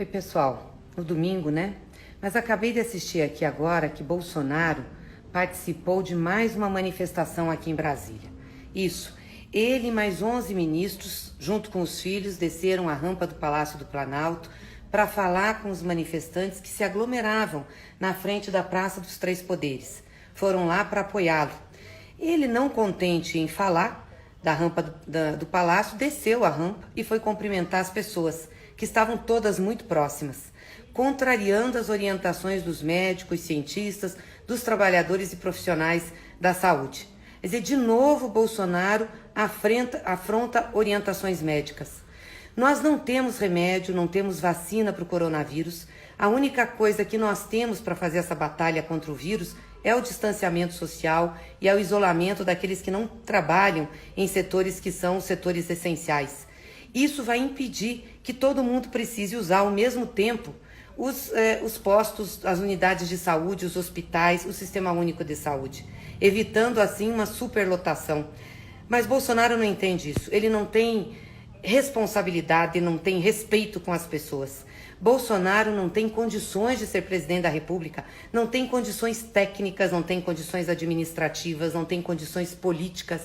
Oi, pessoal. No domingo, né? Mas acabei de assistir aqui agora que Bolsonaro participou de mais uma manifestação aqui em Brasília. Isso, ele e mais 11 ministros, junto com os filhos, desceram a rampa do Palácio do Planalto para falar com os manifestantes que se aglomeravam na frente da Praça dos Três Poderes. Foram lá para apoiá-lo. Ele, não contente em falar da rampa do Palácio, desceu a rampa e foi cumprimentar as pessoas, que estavam todas muito próximas, contrariando as orientações dos médicos, cientistas, dos trabalhadores e profissionais da saúde. Quer dizer, de novo, Bolsonaro afronta orientações médicas. Nós não temos remédio, não temos vacina para o coronavírus. A única coisa que nós temos para fazer essa batalha contra o vírus é o distanciamento social e é o isolamento daqueles que não trabalham em setores que são os setores essenciais. Isso vai impedir que todo mundo precise usar ao mesmo tempo os postos, as unidades de saúde, os hospitais, o Sistema Único de Saúde, evitando assim uma superlotação. Mas Bolsonaro não entende isso, ele não tem responsabilidade, não tem respeito com as pessoas. Bolsonaro não tem condições de ser presidente da República, não tem condições técnicas, não tem condições administrativas, não tem condições políticas.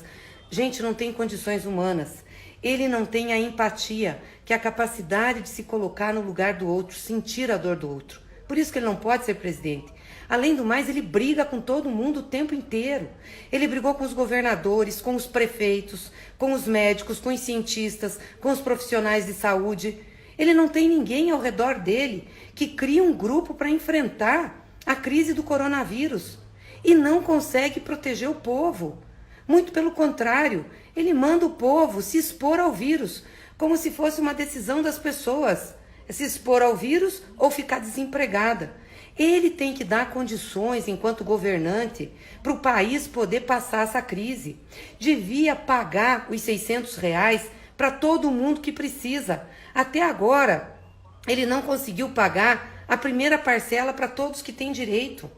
Gente, não tem condições humanas. Ele não tem a empatia, que é a capacidade de se colocar no lugar do outro, sentir a dor do outro. Por isso que ele não pode ser presidente. Além do mais, ele briga com todo mundo o tempo inteiro. Ele brigou com os governadores, com os prefeitos, com os médicos, com os cientistas, com os profissionais de saúde. Ele não tem ninguém ao redor dele que cria um grupo para enfrentar a crise do coronavírus. E não consegue proteger o povo. Muito pelo contrário, ele manda o povo se expor ao vírus, como se fosse uma decisão das pessoas, se expor ao vírus ou ficar desempregada. Ele tem que dar condições, enquanto governante, para o país poder passar essa crise. Devia pagar os R$600 para todo mundo que precisa. Até agora, ele não conseguiu pagar a primeira parcela para todos que têm direito.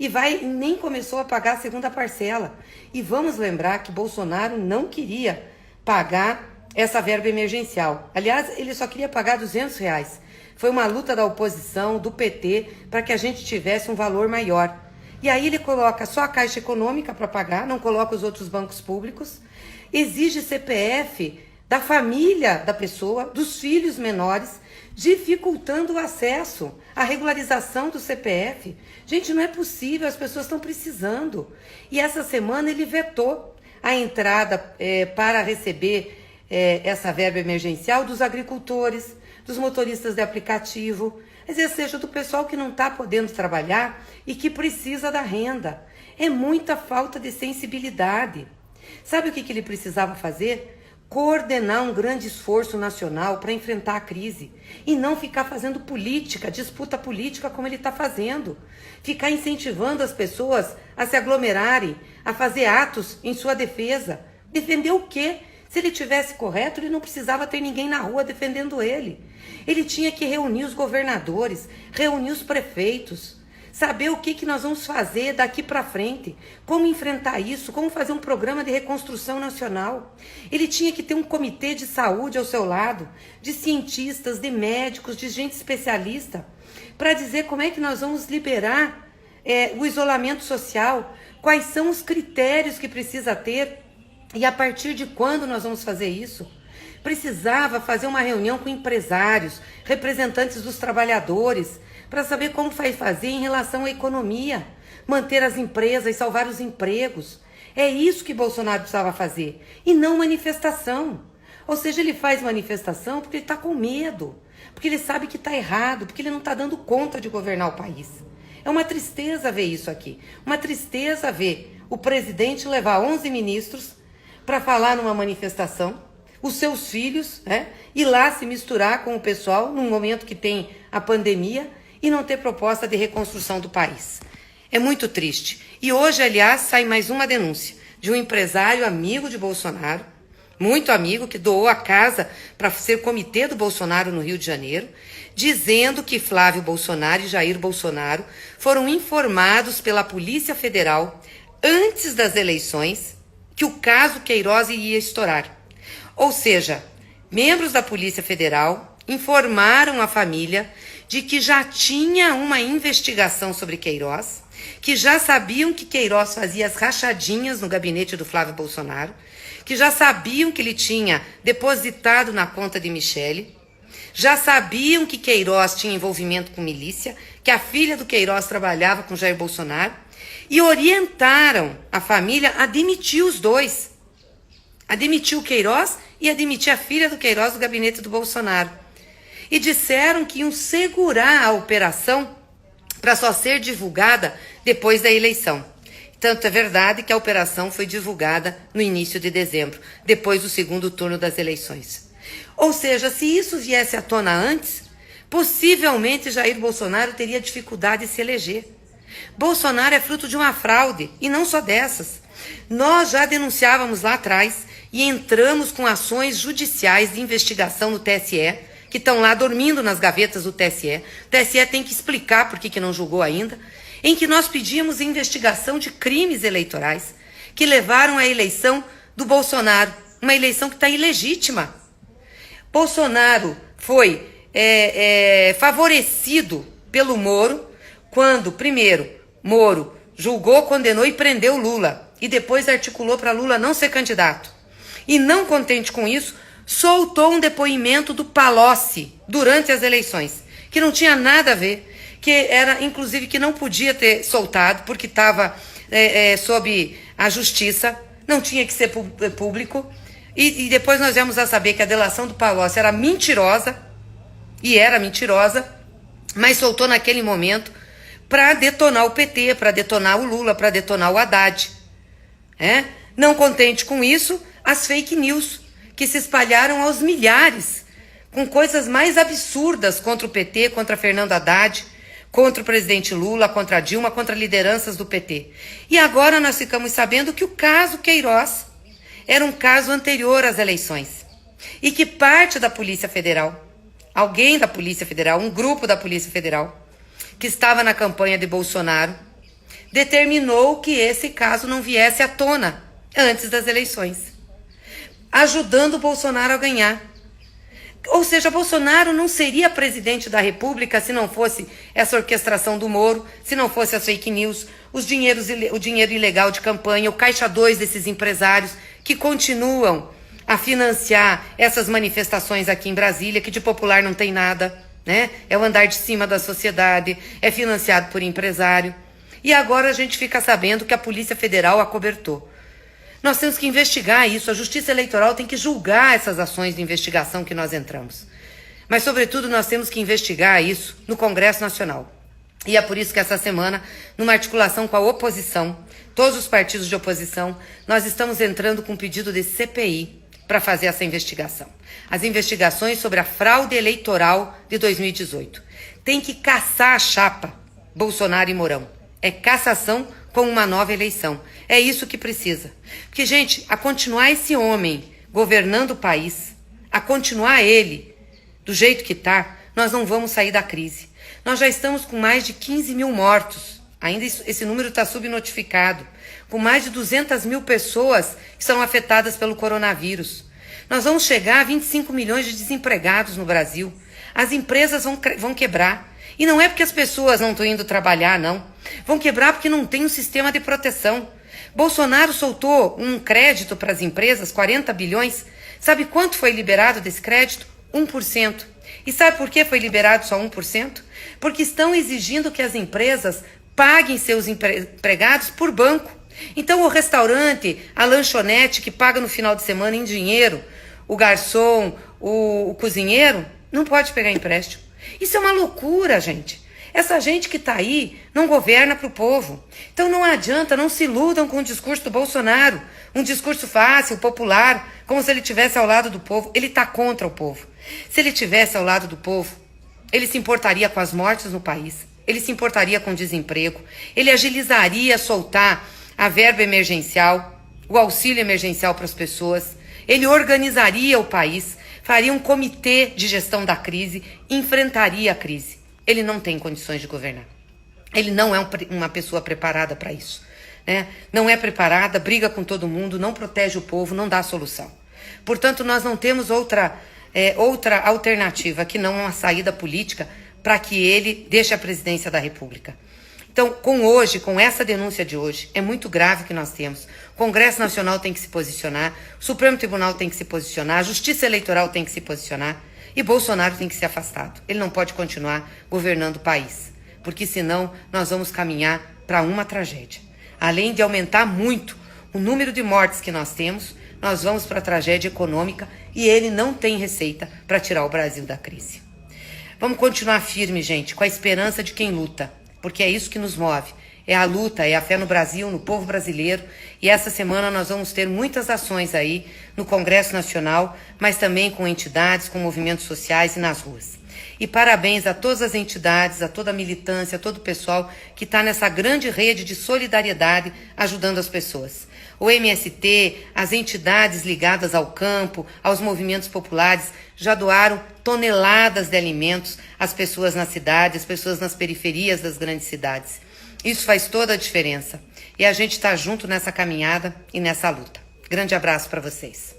E nem começou a pagar a segunda parcela. E vamos lembrar que Bolsonaro não queria pagar essa verba emergencial. Aliás, ele só queria pagar R$200. Foi uma luta da oposição, do PT, para que a gente tivesse um valor maior. E aí ele coloca só a Caixa Econômica para pagar, não coloca os outros bancos públicos, exige CPF da família da pessoa, dos filhos menores, dificultando o acesso à regularização do CPF. Gente, não é possível, as pessoas estão precisando. E essa semana ele vetou a entrada para receber essa verba emergencial dos agricultores, dos motoristas de aplicativo, seja do pessoal que não está podendo trabalhar e que precisa da renda. É muita falta de sensibilidade. Sabe o que ele precisava fazer? Coordenar um grande esforço nacional para enfrentar a crise e não ficar fazendo política, disputa política como ele está fazendo. Ficar incentivando as pessoas a se aglomerarem, a fazer atos em sua defesa. Defender o quê? Se ele tivesse correto, ele não precisava ter ninguém na rua defendendo ele. Ele tinha que reunir os governadores, reunir os prefeitos, saber o que nós vamos fazer daqui para frente, como enfrentar isso, como fazer um programa de reconstrução nacional. Ele tinha que ter um comitê de saúde ao seu lado, de cientistas, de médicos, de gente especialista, para dizer como é que nós vamos liberar o isolamento social, quais são os critérios que precisa ter e a partir de quando nós vamos fazer isso. Precisava fazer uma reunião com empresários, representantes dos trabalhadores, para saber como vai fazer em relação à economia, manter as empresas, salvar os empregos. É isso que Bolsonaro precisava fazer, e não manifestação. Ou seja, ele faz manifestação porque ele está com medo, porque ele sabe que está errado, porque ele não está dando conta de governar o país. É uma tristeza ver isso aqui, uma tristeza ver o presidente levar 11 ministros para falar numa manifestação, os seus filhos, ir lá se misturar com o pessoal num momento que tem a pandemia e não ter proposta de reconstrução do país. É muito triste. E hoje, aliás, sai mais uma denúncia de um empresário amigo de Bolsonaro, muito amigo, que doou a casa para ser comitê do Bolsonaro no Rio de Janeiro, dizendo que Flávio Bolsonaro e Jair Bolsonaro foram informados pela Polícia Federal antes das eleições que o caso Queiroz ia estourar. Ou seja, membros da Polícia Federal informaram a família de que já tinha uma investigação sobre Queiroz, que já sabiam que Queiroz fazia as rachadinhas no gabinete do Flávio Bolsonaro, que já sabiam que ele tinha depositado na conta de Michele, já sabiam que Queiroz tinha envolvimento com milícia, que a filha do Queiroz trabalhava com Jair Bolsonaro, e orientaram a família a demitir os dois. A demitir o Queiroz e a demitir a filha do Queiroz do gabinete do Bolsonaro. E disseram que iam segurar a operação para só ser divulgada depois da eleição. Tanto é verdade que a operação foi divulgada no início de dezembro, depois do segundo turno das eleições. Ou seja, se isso viesse à tona antes, possivelmente Jair Bolsonaro teria dificuldade de se eleger. Bolsonaro é fruto de uma fraude, e não só dessas. Nós já denunciávamos lá atrás e entramos com ações judiciais de investigação no TSE, que estão lá dormindo nas gavetas do TSE. O TSE tem que explicar por que não julgou ainda, em que nós pedíamos investigação de crimes eleitorais que levaram à eleição do Bolsonaro, uma eleição que está ilegítima. Bolsonaro foi favorecido pelo Moro quando, primeiro, Moro julgou, condenou e prendeu Lula, e depois articulou para Lula não ser candidato. E não contente com isso, soltou um depoimento do Palocci durante as eleições, que não tinha nada a ver, que era, inclusive, que não podia ter soltado, porque estava sob a justiça, não tinha que ser público, e depois nós viemos a saber que a delação do Palocci era mentirosa, mas soltou naquele momento para detonar o PT, para detonar o Lula, para detonar o Haddad. Não contente com isso, as fake news, que se espalharam aos milhares, com coisas mais absurdas contra o PT, contra Fernando Haddad, contra o presidente Lula, contra a Dilma, contra lideranças do PT. E agora nós ficamos sabendo que o caso Queiroz era um caso anterior às eleições. E que parte da Polícia Federal, alguém da Polícia Federal, um grupo da Polícia Federal, que estava na campanha de Bolsonaro, determinou que esse caso não viesse à tona antes das eleições, ajudando o Bolsonaro a ganhar. Ou seja, Bolsonaro não seria presidente da República se não fosse essa orquestração do Moro, se não fosse as fake news, o dinheiro ilegal de campanha, o caixa 2 desses empresários que continuam a financiar essas manifestações aqui em Brasília, que de popular não tem nada, né? É o andar de cima da sociedade, é financiado por empresário. E agora a gente fica sabendo que a Polícia Federal acobertou. Nós temos que investigar isso, a Justiça Eleitoral tem que julgar essas ações de investigação que nós entramos. Mas, sobretudo, nós temos que investigar isso no Congresso Nacional. E é por isso que essa semana, numa articulação com a oposição, todos os partidos de oposição, nós estamos entrando com um pedido de CPI para fazer essa investigação. As investigações sobre a fraude eleitoral de 2018. Tem que caçar a chapa Bolsonaro e Mourão. É cassação com uma nova eleição. É isso que precisa. Porque, gente, a continuar esse homem governando o país, a continuar ele do jeito que está, nós não vamos sair da crise. Nós já estamos com mais de 15 mil mortos. Ainda esse número está subnotificado. Com mais de 200 mil pessoas que são afetadas pelo coronavírus. Nós vamos chegar a 25 milhões de desempregados no Brasil. As empresas vão quebrar. E não é porque as pessoas não estão indo trabalhar, não. Vão quebrar porque não tem um sistema de proteção. Bolsonaro soltou um crédito para as empresas, 40 bilhões. Sabe quanto foi liberado desse crédito? 1%. E sabe por que foi liberado só 1%? Porque estão exigindo que as empresas paguem seus empregados por banco. Então o restaurante, a lanchonete que paga no final de semana em dinheiro, o garçom, o cozinheiro, não pode pegar empréstimo. Isso é uma loucura, gente. Essa gente que está aí não governa para o povo. Então não adianta, não se iludam com o discurso do Bolsonaro. Um discurso fácil, popular, como se ele estivesse ao lado do povo. Ele está contra o povo. Se ele estivesse ao lado do povo, ele se importaria com as mortes no país. Ele se importaria com o desemprego. Ele agilizaria soltar a verba emergencial, o auxílio emergencial para as pessoas. Ele organizaria o país, faria um comitê de gestão da crise, enfrentaria a crise. Ele não tem condições de governar. Ele não é uma pessoa preparada para isso, né? Não é preparada, briga com todo mundo, não protege o povo, não dá solução. Portanto, nós não temos outra outra alternativa que não uma saída política para que ele deixe a presidência da República. Então, com essa denúncia de hoje, é muito grave que nós temos. O Congresso Nacional tem que se posicionar, o Supremo Tribunal tem que se posicionar, a Justiça Eleitoral tem que se posicionar e Bolsonaro tem que ser afastado. Ele não pode continuar governando o país, porque senão nós vamos caminhar para uma tragédia. Além de aumentar muito o número de mortes que nós temos, nós vamos para a tragédia econômica e ele não tem receita para tirar o Brasil da crise. Vamos continuar firme, gente, com a esperança de quem luta, porque é isso que nos move. É a luta, é a fé no Brasil, no povo brasileiro. E essa semana nós vamos ter muitas ações aí no Congresso Nacional, mas também com entidades, com movimentos sociais e nas ruas. E parabéns a todas as entidades, a toda a militância, a todo o pessoal que está nessa grande rede de solidariedade ajudando as pessoas. O MST, as entidades ligadas ao campo, aos movimentos populares, já doaram toneladas de alimentos às pessoas na cidade, às pessoas nas periferias das grandes cidades. Isso faz toda a diferença. E a gente está junto nessa caminhada e nessa luta. Grande abraço para vocês.